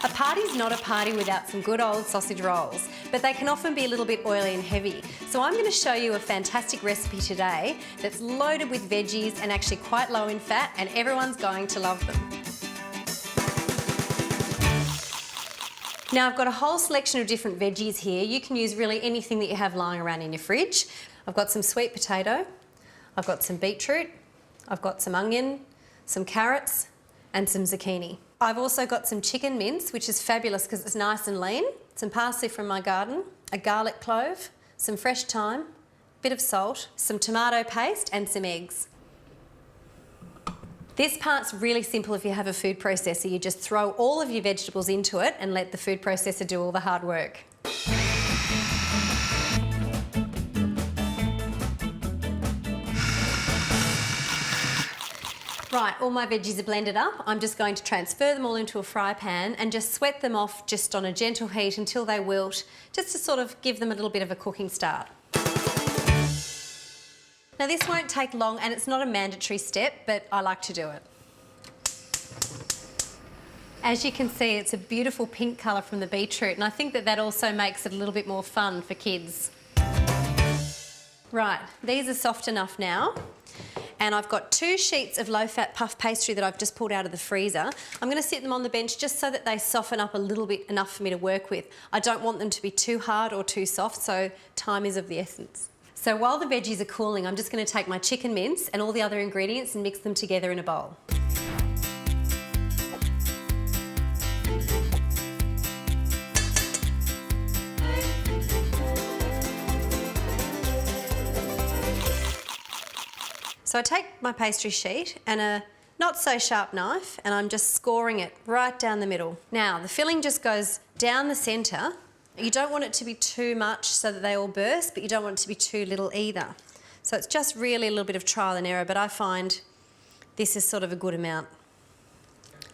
A party's not a party without some good old sausage rolls, but they can often be a little bit oily and heavy. So I'm going to show you a fantastic recipe today that's loaded with veggies and actually quite low in fat, and everyone's going to love them. Now I've got a whole selection of different veggies here. You can use really anything that you have lying around in your fridge. I've got some sweet potato, I've got some beetroot, I've got some onion, some carrots and some zucchini. I've also got some chicken mince, which is fabulous because it's nice and lean, some parsley from my garden, a garlic clove, some fresh thyme, a bit of salt, some tomato paste and some eggs. This part's really simple if you have a food processor. You just throw all of your vegetables into it and let the food processor do all the hard work. Right, all my veggies are blended up. I'm just going to transfer them all into a fry pan and just sweat them off just on a gentle heat until they wilt, just to sort of give them a little bit of a cooking start. Now this won't take long and it's not a mandatory step, but I like to do it. As you can see, it's a beautiful pink colour from the beetroot, and I think that also makes it a little bit more fun for kids. Right, these are soft enough now. And I've got 2 sheets of low-fat puff pastry that I've just pulled out of the freezer. I'm going to sit them on the bench just so that they soften up a little bit, enough for me to work with. I don't want them to be too hard or too soft, so time is of the essence. So while the veggies are cooling, I'm just going to take my chicken mince and all the other ingredients and mix them together in a bowl. So I take my pastry sheet and a not so sharp knife and I'm just scoring it right down the middle. Now the filling just goes down the centre. You don't want it to be too much so that they all burst, but you don't want it to be too little either. So it's just really a little bit of trial and error, but I find this is sort of a good amount.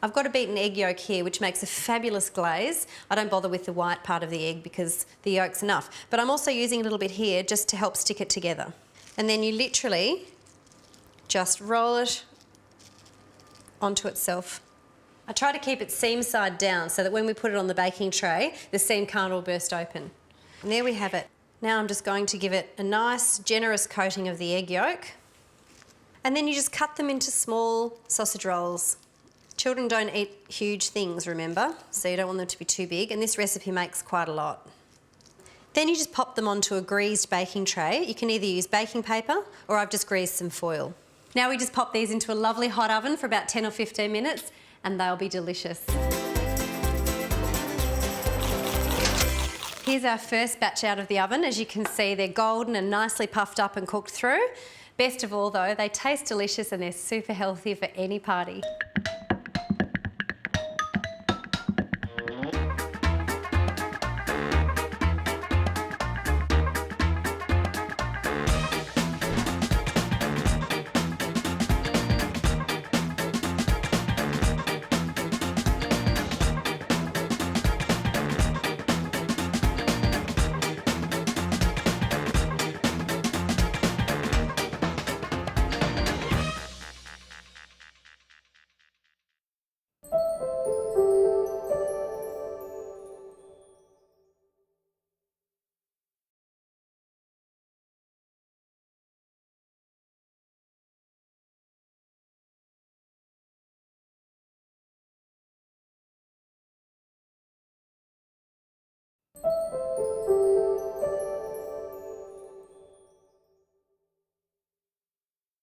I've got a beaten egg yolk here, which makes a fabulous glaze. I don't bother with the white part of the egg because the yolk's enough. But I'm also using a little bit here just to help stick it together. And then you literally just roll it onto itself. I try to keep it seam side down so that when we put it on the baking tray, the seam can't all burst open. And there we have it. Now I'm just going to give it a nice, generous coating of the egg yolk. And then you just cut them into small sausage rolls. Children don't eat huge things, remember, so you don't want them to be too big, and this recipe makes quite a lot. Then you just pop them onto a greased baking tray. You can either use baking paper or I've just greased some foil. Now we just pop these into a lovely hot oven for about 10 or 15 minutes and they'll be delicious. Here's our first batch out of the oven. As you can see, they're golden and nicely puffed up and cooked through. Best of all though, they taste delicious and they're super healthy for any party.